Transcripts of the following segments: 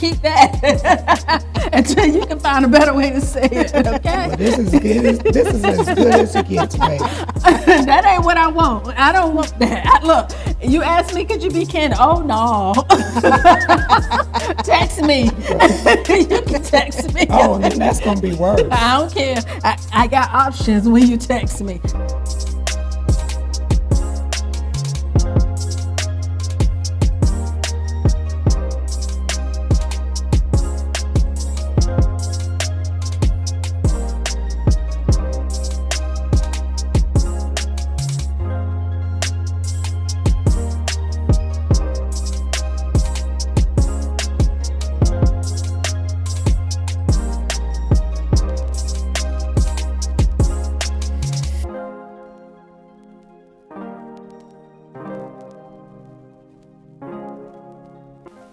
keep that until you can find a better way to say it, okay? Well, this is as good as it gets, baby. That ain't what I want. I don't want that. Look, you asked me, could you be candid? Oh, no. Text me. You can text me. Oh, then that's going to be worse. I don't care. I got options when you text me.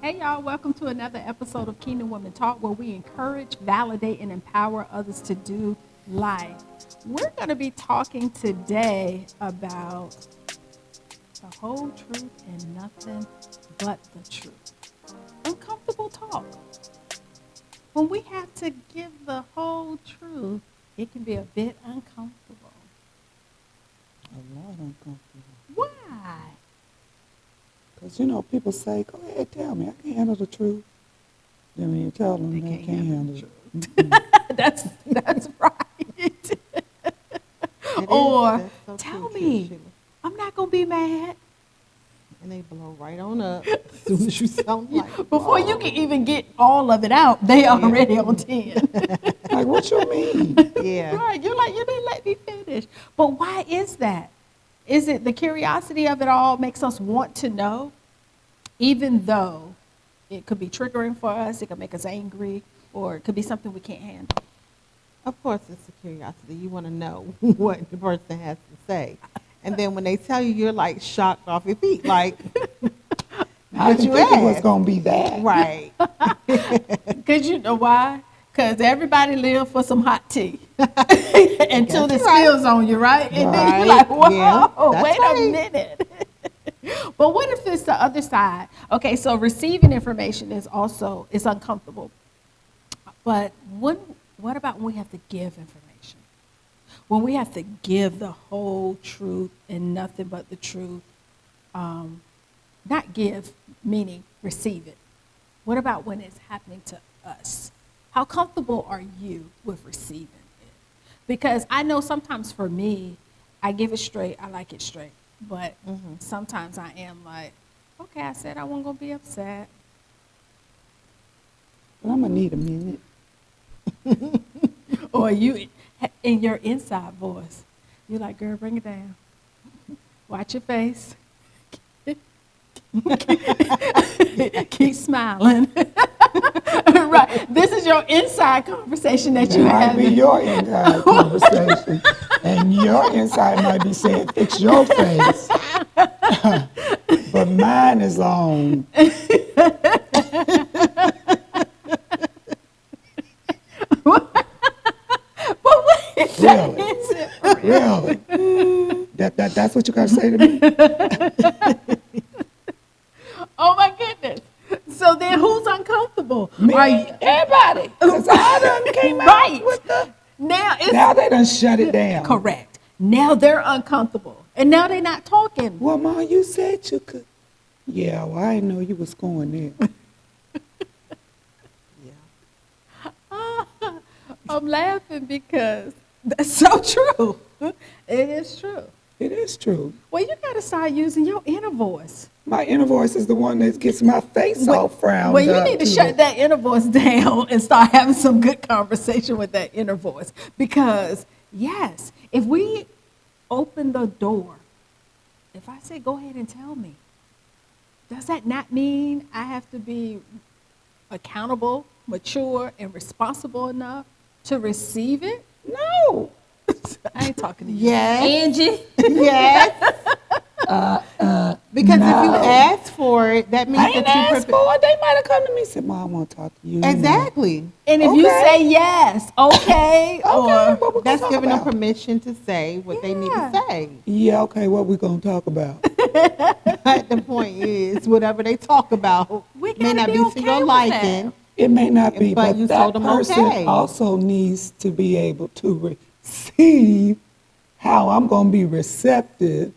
Hey y'all, welcome to another episode of Kingdom Women Talk, where we encourage, validate, and empower others to do life. We're going to be talking today about the whole truth and nothing but the truth. Uncomfortable talk. When we have to give the whole truth, it can be a bit uncomfortable. A lot uncomfortable. Why? Because, people say, go ahead, tell me. I can handle the truth. Then when you tell them they can't handle it. That's right. Or so tell me, Sheila. I'm not going to be mad. And they blow right on up as soon as you sound like before you can even get all of it out, they already on 10. Like, what you mean? Yeah. Right. You're like, you didn't let me finish. But why is that? Is it the curiosity of it all makes us want to know, even though it could be triggering for us, it could make us angry, or it could be something we can't handle? Of course, it's the curiosity. You want to know what the person has to say. And then when they tell you, you're like shocked off your feet. Like, I didn't think it was going to be that. Right. Because you know why? Because everybody live for some hot tea until it spills on you, right? And then you're like, whoa, wait a minute. But what if it's the other side? Okay, so receiving information is uncomfortable. But what about when we have to give information? When we have to give the whole truth and nothing but the truth, not give, meaning receive it. What about when it's happening to us? How comfortable are you with receiving it? Because I know sometimes for me, I give it straight, I like it straight. But sometimes I am like, okay, I said I wasn't going to be upset. But I'm going to need a minute. Or you, in your inside voice, you're like, girl, bring it down. Watch your face. Keep smiling. Right. This is your inside conversation that you have. It might be your inside conversation. And your inside might be saying, fix your face. But mine is on. Really? That's what you got to say to me? Oh, my goodness. So then who's uncomfortable? Me, everybody. Because I done came out with the... Now they done shut it down. Correct. Now they're uncomfortable. And now they're not talking. Well, Ma, you said you could. Yeah, well, I didn't know you was going there. I'm laughing because that's so true. It is true. It is true. Well, you got to start using your inner voice. My inner voice is the one that gets my face all frowned up. Well, you need to shut that inner voice down and start having some good conversation with that inner voice. Because, yes, if we open the door, if I say, go ahead and tell me, does that not mean I have to be accountable, mature, and responsible enough to receive it? No. I ain't talking to you. Yes. Angie? Yes. Because if you ask for it, that means I ain't asked for it. They might have come to me and said, Mom, I want to talk to you. Exactly. And if you say yes, okay, or that's giving them permission to say what they need to say. Yeah, okay, what we going to talk about? But the point is, whatever they talk about may not be to your liking. It may not be, But but you that told them person okay. also needs to be able to receive how I'm going to be receptive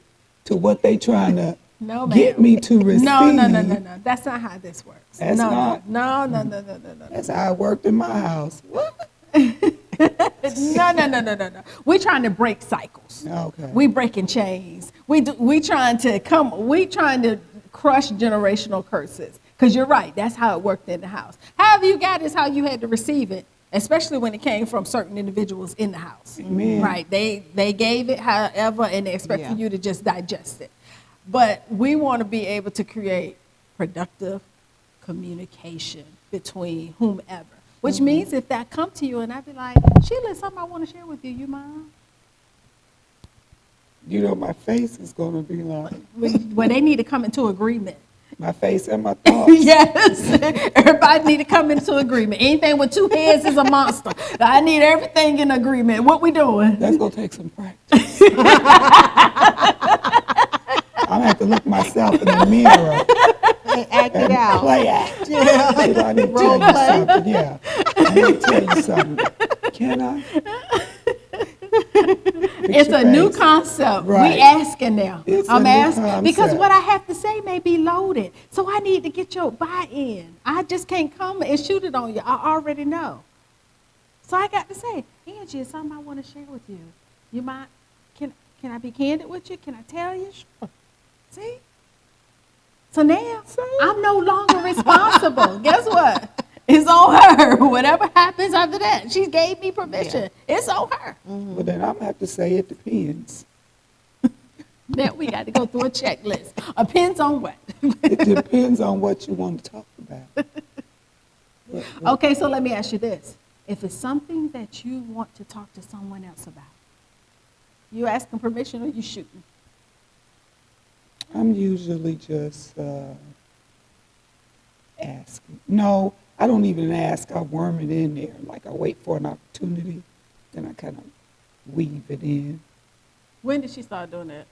to what they trying to No, get ma'am. me to receive. No. That's not how this works. That's no, not- no. That's how it worked in my house. What? No. We're trying to break cycles. Okay. We breaking chains. We trying to crush generational curses. Because you're right, that's how it worked in the house. However you got it is how you had to receive it, especially when it came from certain individuals in the house. Amen. Right? They gave it however, and they expect for Yeah. you to just digest it. But we want to be able to create productive communication between whomever. Which means if that come to you and I be like, Sheila, something I want to share with you, you mind? You know, my face is going to be like, Well, they need to come into agreement. my face and my thoughts. Yes, everybody need to come into agreement. Anything with two heads is a monster. I need everything in agreement. What we doing? That's going to take some practice. I'm going to have to look myself in the mirror And act it and out. play act. You know, I need to tell you something. Yeah. I need to tell you something. Can I? It's your a new face. concept. Right. We asking now. It's I'm a new asking because concept. what I have to say may be loaded. So I need to get your buy-in. I just can't come and shoot it on you. I already know. So I got to say, Angie, it's something I want to share with you. You mind? Can I be candid with you? Can I tell you? Sure. See? So now I'm no longer responsible. Guess what? It's on her. Whatever happens after that, she gave me permission. It's on her. But then I'm going to have to say it depends. Then we got to go through a checklist. Depends on what. It depends on what you want to talk about. Okay, so let me ask you this. If it's something that you want to talk to someone else about, you asking permission or you shooting? I'm usually just asking. No, I don't even ask. I worm it in there. Like I wait for an opportunity, then I kind of weave it in. When did she start doing that?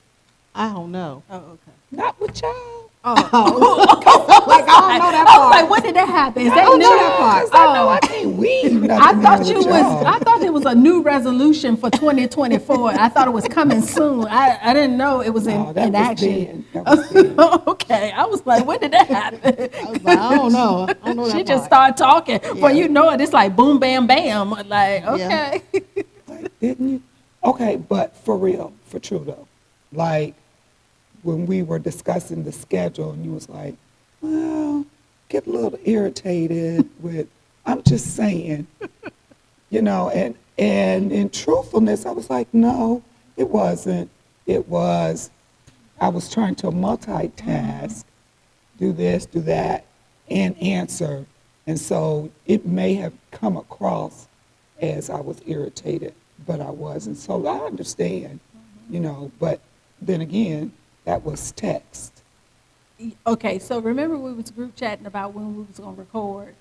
I don't know. Oh, okay. Not with y'all. Like, I don't know that I was part. like, when did that happen? Is that don't new? know that part. 'Cause I know I can't weave nothing I thought in you with was. y'all. I thought it was a new resolution for 2024. I thought it was coming soon. I didn't know it was in, No, that in was action. then. That was then. Okay, I was like, when did that happen? I was like, I don't know. I don't know that She just part. started talking. Well, you know it. It's like boom, bam, bam. Like, okay. Like, didn't you? Okay, but for real, for true though. Like, when we were discussing the schedule and you was like, well, get a little irritated with, I'm just saying, you know, and in truthfulness, I was like, no, it wasn't. It was, I was trying to multitask, do this, do that, and answer. And so it may have come across as I was irritated, but I wasn't. So I understand, you know, but then again, that was text. Okay, so remember we was group chatting about when we was gonna record,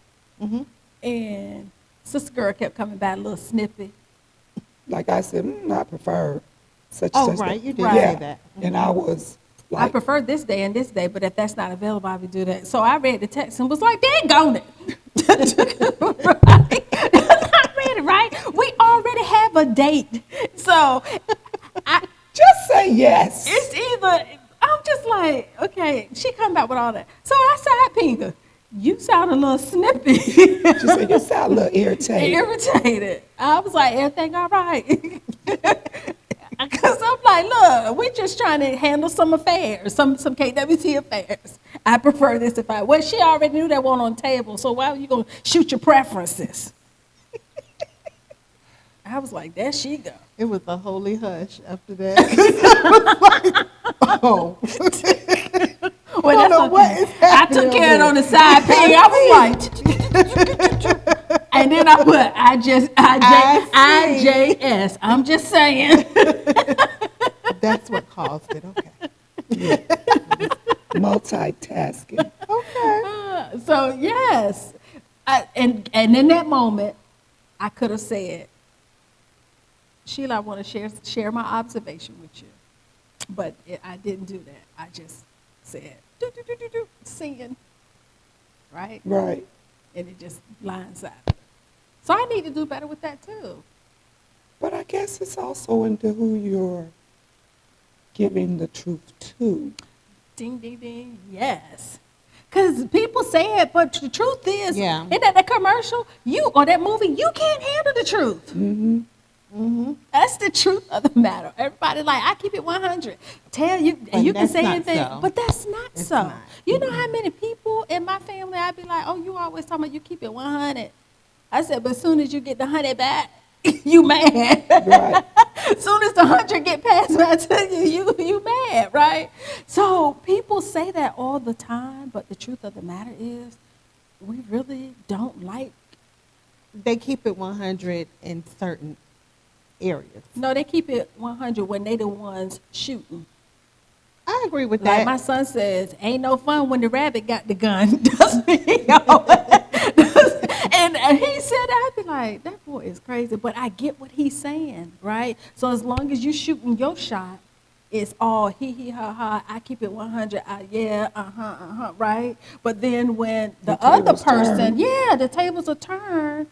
Mhm. and Sister Girl kept coming back a little snippy. Like I said, I prefer such Oh, such. right, you did Right. Yeah, say that. and I was I like, prefer this day and this day, but if that's not available, I would do that. So I read the text and was like, "Daggone it!" Right? I read it right. We already have a date, so just say yes. it's either. I'm just like, okay. She come back with all that. So I said, Pinga, you sound a little snippy. She said, you sound a little irritated. Irritated. I was like, everything all right? Because I'm like, look, we're just trying to handle some affairs, some KWT affairs. I prefer this if I, well, she already knew that one on the table, so why are you going to shoot your preferences? I was like, there she go. It was a holy hush after that. Oh. Well, don't that's know what okay. is I happening took care of it over on the side pig. I was like, and then I put IJS. I'm just saying. That's what caused it. Okay. Multitasking. So yes, and in that moment, I could have said, Sheila, I want to share my observation with you, but I didn't do that. I just said, seeing, right? Right. and it just lines up. So I need to do better with that too. But I guess it's also into who you're giving the truth to. Ding, ding, ding. Yes. Because people say it, but the truth is, Yeah. in that commercial, you or that movie, you can't handle the truth. Mm-hmm. Mm-hmm. That's the truth of the matter. Everybody like, I keep it 100. Tell you, and you can that's say not anything, so. but that's not It's so. not. You know how many people in my family, I'd be like, oh, you always talking about you keep it 100. I said, but as soon as you get the 100 back, you mad. Right. As soon as the 100 get passed back to you mad, right? So people say that all the time, but the truth of the matter is, we really don't like. They keep it 100 in certain areas. No, they keep it 100 when they the ones shooting. I agree with Like that. my son says, ain't no fun when the rabbit got the gun. Doesn't he? And he said that, I'd be like, that boy is crazy. But I get what he's saying, right? So as long as you shooting your shot, it's all hee ha ha. I keep it 100. Right? But then when the other tables person, turn. yeah, the tables are turned.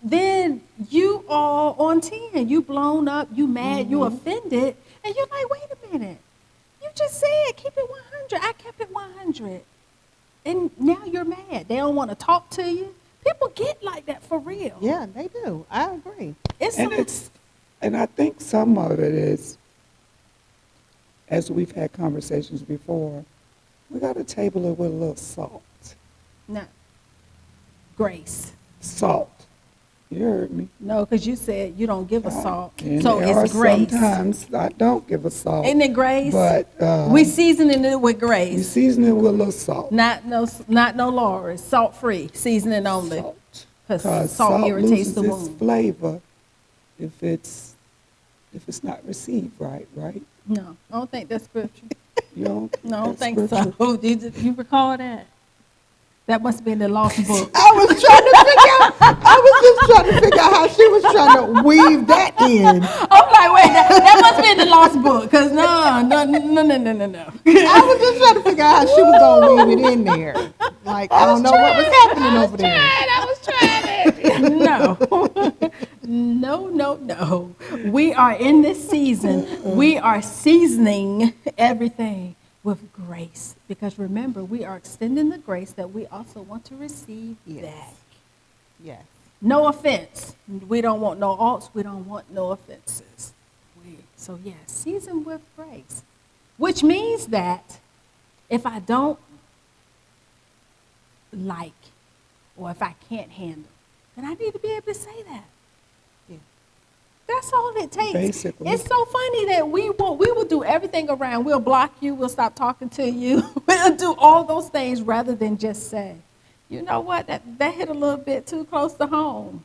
Then you are on 10. You blown up. You mad. You offended, and you're like, wait a minute. You just said keep it 100. I kept it 100, and now you're mad. They don't want to talk to you. People get like that for real. Yeah, they do. I agree. And I think some of it is, as we've had conversations before, we got to table it with a little salt. No. Grace. Salt. You heard me. No, because you said you don't give a salt. And So there it's are grace. sometimes I don't give a salt. Isn't it grace? But we seasoning it with you grace. season it with a little salt. Not no Laura's. Salt free. Seasoning only. Salt. Because salt irritates loses the its wound. flavor if it's not received right. No, I don't think that's scripture. You don't No, I don't that's think scripture? so. Did you recall that? That must be in the lost book. I was just trying to figure out how she was trying to weave that in. I'm like, wait, that must be in the lost book. Because no. I was just trying to figure out how she was going to weave it in there. Like, I don't know what was happening over there. No. We are in this season. We are seasoning everything with grace. Because remember, we are extending the grace that we also want to receive back. Yes. No offense. We don't want no alts. We don't want no offenses. So, yes, season with grace. Which means that if I don't like or if I can't handle, then I need to be able to say that. Yeah. That's all it takes. Basically. It's so funny that we will do everything around. We'll block you. We'll stop talking to you. We'll do all those things rather than just say, you know what, that hit a little bit too close to home.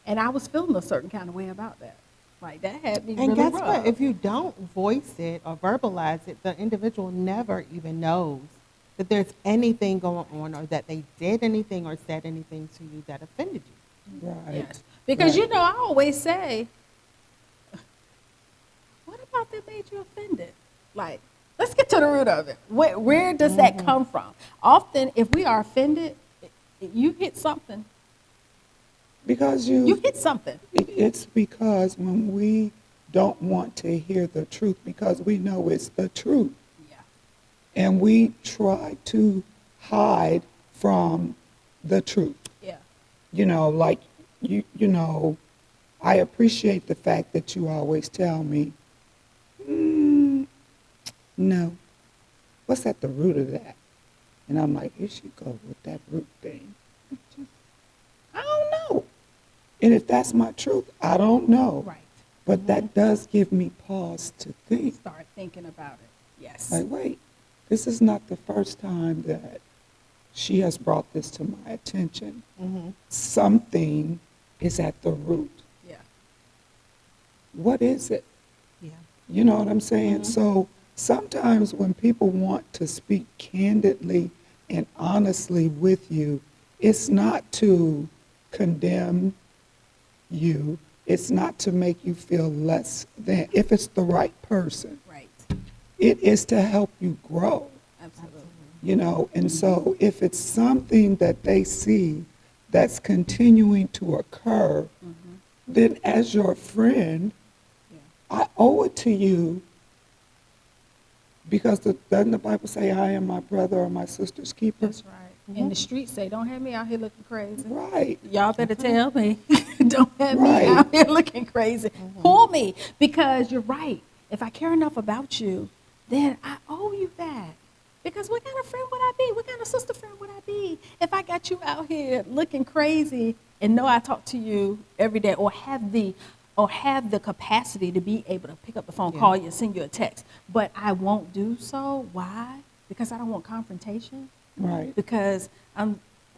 And I was feeling a certain kind of way about that. Like, that had me And really guess rough. what? If you don't voice it or verbalize it, the individual never even knows that there's anything going on or that they did anything or said anything to you that offended you. Right. Yes. Because, Right. you know, I always say, what about that made you offended? Like, let's get to the root of it. Where does that come from? Often, if we are offended, you hit something. Because You hit something. it's because when we don't want to hear the truth because we know it's the truth. Yeah. And we try to hide from the truth. Yeah. You know, like, you know, I appreciate the fact that you always tell me, no, what's at the root of that? And I'm like, you should go with that root thing. I don't know. And if that's my truth, I don't know. Right. But that does give me pause to think. Start thinking about it. Yes. Like, wait, this is not the first time that she has brought this to my attention. Mm-hmm. Something is at the root. Yeah. What is it? Yeah. You know what I'm saying? So sometimes when people want to speak candidly and honestly with you, it's not to condemn you. It's not to make you feel less than, if it's the right person. Right. It is to help you grow. Absolutely. you know, and so if it's something that they see that's continuing to occur, then as your friend, I owe it to you, because doesn't the Bible say, I am my brother or my sister's keeper? That's right. And the streets say, don't have me out here looking crazy. Right. Y'all better tell me. Don't have me Right. out here looking crazy. Pull me, because you're right. If I care enough about you, then I owe you that. Because what kind of friend would I be? What kind of sister friend would I be if I got you out here looking crazy and know I talk to you every day, or have the capacity to be able to pick up the phone, Yeah. call you, send you a text, but I won't do so? Why? Because I don't want confrontation. Right. Because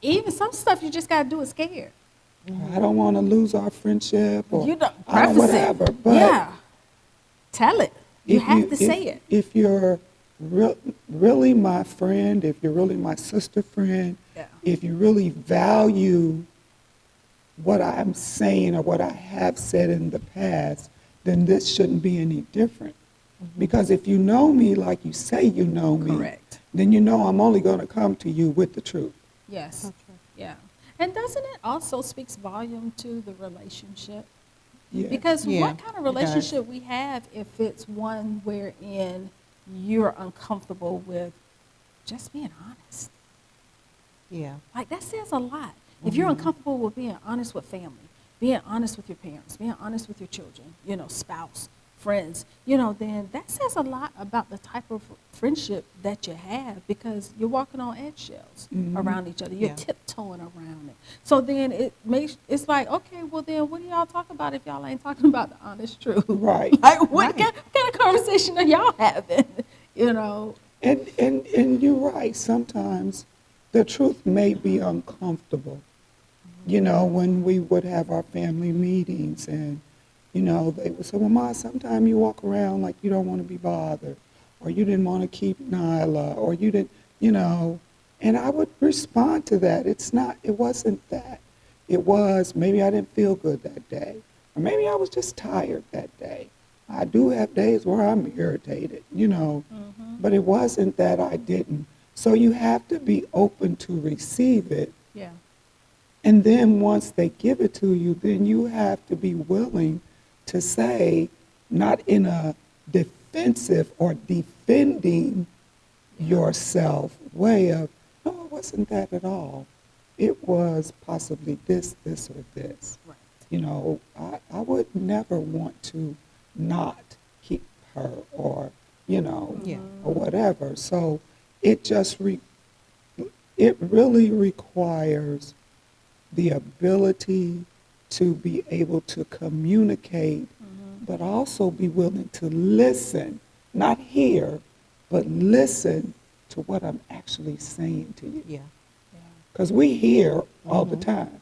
even some stuff you just got to do it scared. I don't want to lose our friendship, or You don't I don't, preface whatever. it. But Yeah. Tell it. You if have to say it. If you're really my friend, if you're really my sister friend, Yeah. if you really value what I'm saying or what I have said in the past, then this shouldn't be any different. Because if you know me like you say you know me, Correct. then you know I'm only going to come to you with the truth. Yes. Okay. Yeah. And doesn't it also speaks volume to the relationship? Yes. Because Yeah, what kind of it does. relationship we have if it's one wherein you're uncomfortable with just being honest? Yeah. Like, that says a lot. If you're uncomfortable with being honest with family, being honest with your parents, being honest with your children, you know, spouse, friends, you know, then that says a lot about the type of friendship that you have, because you're walking on eggshells around each other. You're Yeah. tiptoeing around it. So then it's like, okay, well then what do y'all talk about if y'all ain't talking about the honest truth? Right. Like, what Right. kind of conversation are y'all having? You know? And you're right. Sometimes the truth may be uncomfortable. You know, when we would have our family meetings, and, you know, they would say, well, Ma, sometimes you walk around like you don't want to be bothered, or you didn't want to keep Nyla, or you didn't, you know, and I would respond to that. It wasn't that. It was, maybe I didn't feel good that day, or maybe I was just tired that day. I do have days where I'm irritated, you know, but it wasn't that I didn't. So you have to be open to receive it. Yeah. And then once they give it to you, then you have to be willing to say, not in a defensive or defending yourself way of, no, it wasn't that at all. It was possibly this, this, or this. Right. You know, I would never want to not keep her, or, you know, Yeah. or whatever. So it it really requires the ability to be able to communicate, but also be willing to listen, not hear, but listen to what I'm actually saying to you. Yeah. Yeah. Because we hear all the time.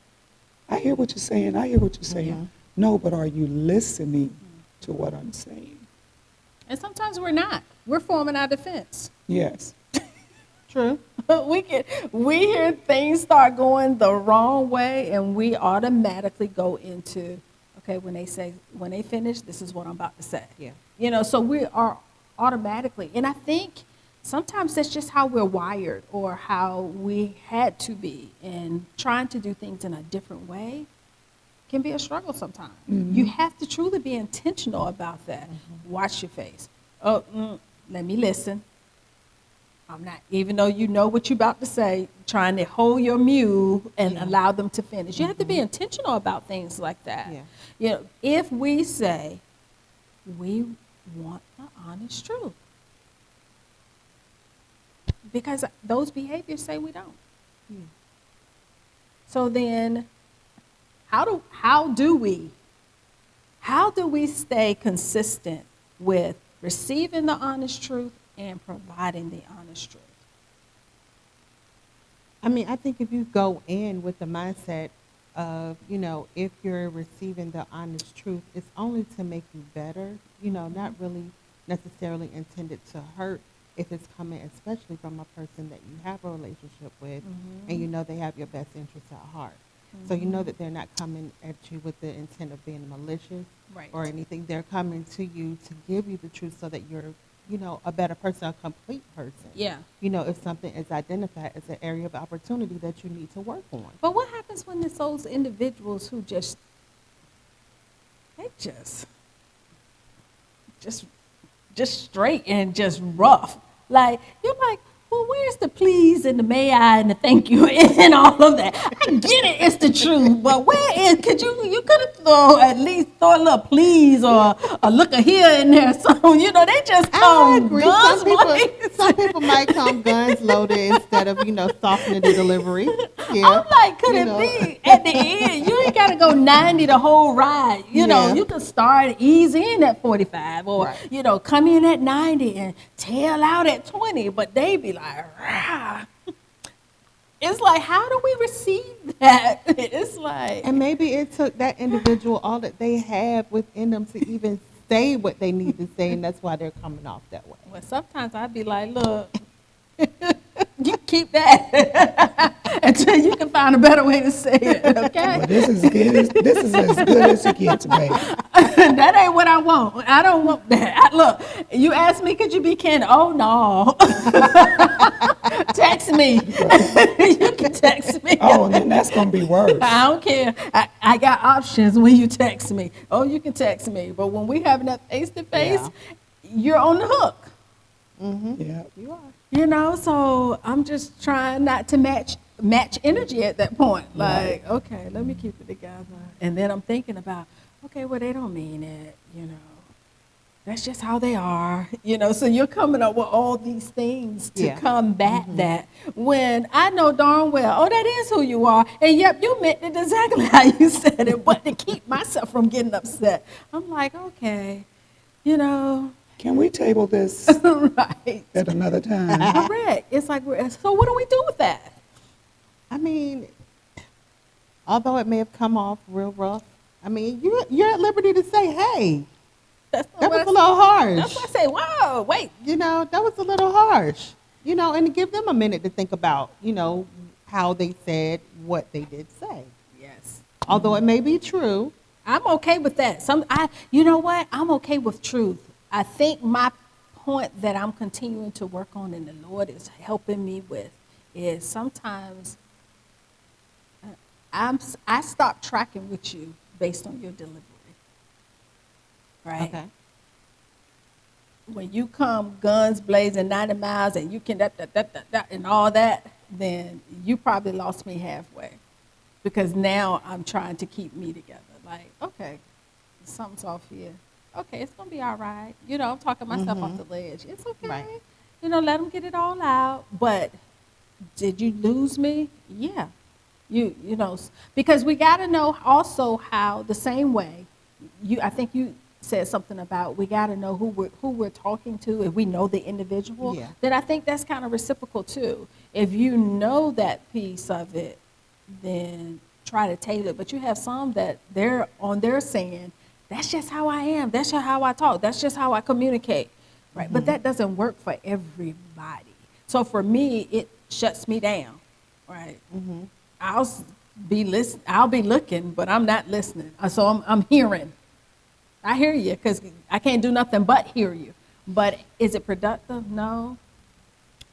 I hear what you're saying, I hear what you're saying. No, but are you listening to what I'm saying? And sometimes we're not. We're forming our defense. Yes. True. we hear things start going the wrong way, and we automatically go into, okay, when they finish, this is what I'm about to say. Yeah. You know, so we are automatically, and I think sometimes that's just how we're wired, or how we had to be, and trying to do things in a different way can be a struggle sometimes. You have to truly be intentional about that. Watch your face. Oh, let me listen. I'm not, even though you know what you're about to say, trying to hold your mule and Yeah. allow them to finish. You have to be intentional about things like that. Yeah. You know, if we say, we want the honest truth, because those behaviors say we don't. Yeah. So then, how do we stay consistent with receiving the honest truth and providing the honest truth? I mean, I think if you go in with the mindset of, you know, if you're receiving the honest truth, it's only to make you better, you know, not really necessarily intended to hurt, if it's coming especially from a person that you have a relationship with, and you know they have your best interests at heart. So you know that they're not coming at you with the intent of being malicious Right. or anything. They're coming to you to give you the truth so that you're a better person, a complete person. Yeah. If something is identified as an area of opportunity that you need to work on. But what happens when it's those individuals who just straight and just rough? Like, you're like, well, where's the please and the may I and the thank you and all of that? I get it, it's the truth, but could you could have at least throw a little please or a look a here and there. So, they just I come agree. guns Some people might come guns loaded instead of, softening the delivery. Yeah. I'm like, could it be at the end? You ain't got to go 90 the whole ride. You can start ease in at 45 or, Right. Come in at 90 and tail out at 20. But they be like, rah. It's like, how do we receive that? It's like. And maybe it took that individual all that they have within them to even say what they need to say, and that's why they're coming off that way. Well, sometimes I'd be like, look, you keep that until you can find a better way to say it, okay? Well, this is as good as it gets, baby. That ain't what I want. I don't want that. Look, you asked me, could you be candid? Oh, no. Text me. You can text me. Oh, and then that's going to be worse. I don't care. I got options when you text me. Oh, you can text me. But when we having that face-to-face, you're on the hook. Mm-hmm. Yeah. You are. So I'm just trying not to match energy at that point. Like, okay, let me keep it together. And then I'm thinking about, okay, well, they don't mean it, That's just how they are, So you're coming up with all these things to combat that when I know darn well, that is who you are. And yep, you meant it exactly how you said it. But to keep myself from getting upset, I'm like, okay, Can we table this right. at another time? Correct. It's like, so what do we do with that? I mean, although it may have come off real rough, you're at liberty to say, hey, That was a little harsh. That's why I say, whoa, wait. That was a little harsh. And to give them a minute to think about, how they said what they did say. Yes. Although it may be true. I'm okay with that. You know what? I'm okay with truth. I think my point that I'm continuing to work on and the Lord is helping me with is sometimes I stop tracking with you based on your delivery. Right? Okay. When you come guns blazing 90 miles and you can that and all that, then you probably lost me halfway. Because now I'm trying to keep me together. Like, okay, something's off here. Okay, it's going to be all right. I'm talking myself off the ledge. It's okay. Right. Let them get it all out. But did you lose me? Yeah. Because we got to know also how the same way, I think you said something about we got to know who we're talking to. If we know the individual, then I think that's kind of reciprocal too. If you know that piece of it, then try to tailor it. But you have some that they're saying, that's just how I am. That's just how I talk. That's just how I communicate. Right? Mm-hmm. But that doesn't work for everybody. So for me, it shuts me down. Right? Mm-hmm. I'll be looking, but I'm not listening. So I'm hearing. I hear you because I can't do nothing but hear you. But is it productive? No.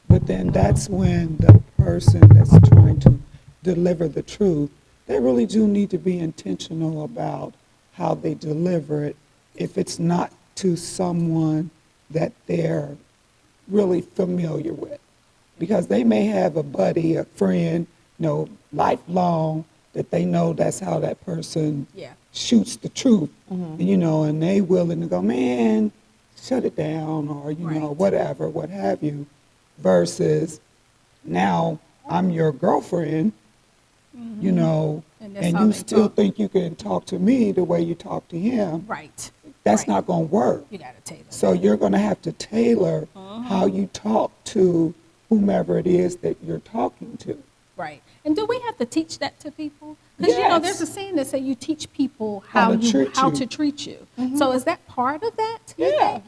But then that's when the person that's trying to deliver the truth, they really do need to be intentional about how they deliver it if it's not to someone that they're really familiar with. Because they may have a buddy, a friend, lifelong, that they know that's how that person shoots the truth, and they willing to go, man, shut it down, or, whatever, what have you, versus now I'm your girlfriend, and you still think you can talk to me the way you talk to him. Right. That's not going to work. You got to tailor. So you're going to have to tailor how you talk to whomever it is that you're talking to. Right. And do we have to teach that to people? Because, there's a saying that say you teach people how to treat you. Mm-hmm. So is that part of that? Yeah.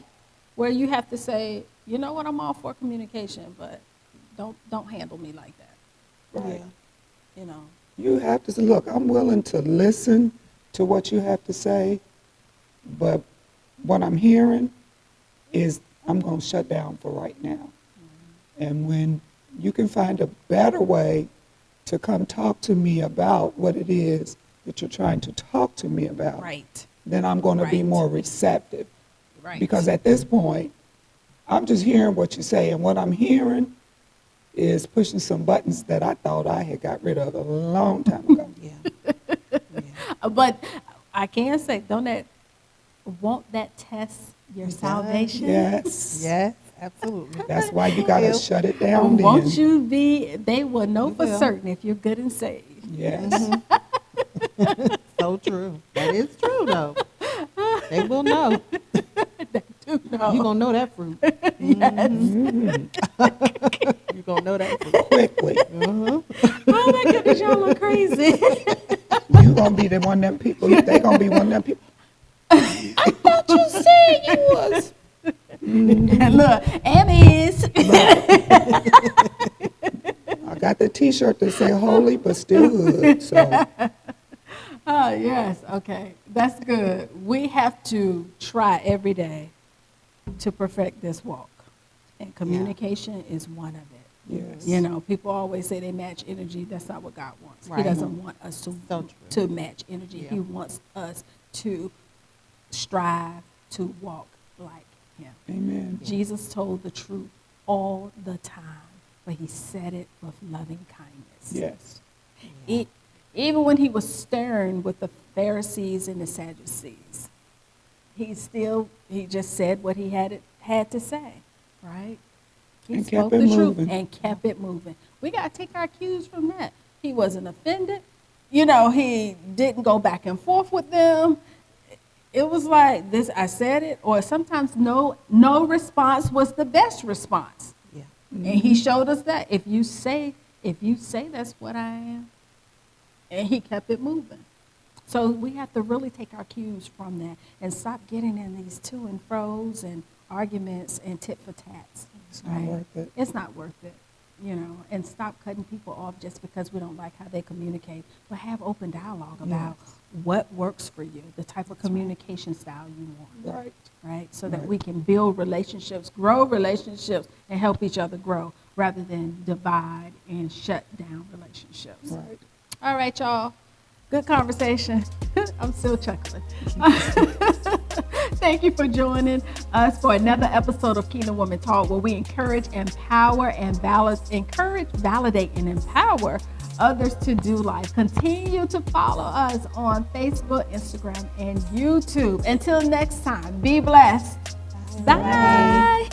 Where you have to say, you know what, I'm all for communication, but don't handle me like that. Right. Yeah. You have to say, look, I'm willing to listen to what you have to say, but what I'm hearing is I'm going to shut down for right now. And when you can find a better way to come talk to me about what it is that you're trying to talk to me about, Right. then I'm going to be Right. more receptive. Right. Because at this point, I'm just hearing what you say, and what I'm hearing is pushing some buttons that I thought I had got rid of a long time ago. But I can say, won't that test your salvation? Yes. Yes, absolutely. That's why you got to shut it down then. Won't you be, they will know You for will. certain if you're good and saved. Yes. So true. That is true, though. They will know. Do know. You're going to know that fruit. Yes. You're going to know that fruit. Quickly. Oh my goodness, y'all look crazy. You're going to be the one of them people. They're going to be one of them people. I thought you said you was. And look, Emmys. I got the T-shirt that say holy but still hood. So Oh, yes. Okay. That's good. We have to try every day to perfect this walk. And communication is one of it. yes. You know, people always say they match energy. That's not what God wants. He Right. doesn't want us So true. to match energy. Yeah. He wants us to strive to walk like him. Amen. Jesus told the truth all the time, but he said it with loving kindness. Yes. Even when he was stern with the Pharisees and the Sadducees, he just said what he had to say, right? He And spoke kept the it truth moving. and kept it moving. We got to take our cues from that. He wasn't offended. You know, he didn't go back and forth with them. It was like this, I said it, or sometimes no response was the best response. Yeah. And he showed us that if you say that's what I am, and he kept it moving. So we have to really take our cues from that and stop getting in these to and fro's and arguments and tit for tats. It's not worth it. It's not worth it, you know, and stop cutting people off just because we don't like how they communicate, but have open dialogue about what works for you, the type of communication style you want. Right. Right? So that Right. we can build relationships, grow relationships, and help each other grow rather than divide and shut down relationships. Right. All right, y'all. Good conversation. I'm still chuckling. Thank you for joining us for another episode of Kingdom Women Talk, where we encourage, empower, and validate, and empower others to do life. Continue to follow us on Facebook, Instagram, and YouTube. Until next time, be blessed. Bye.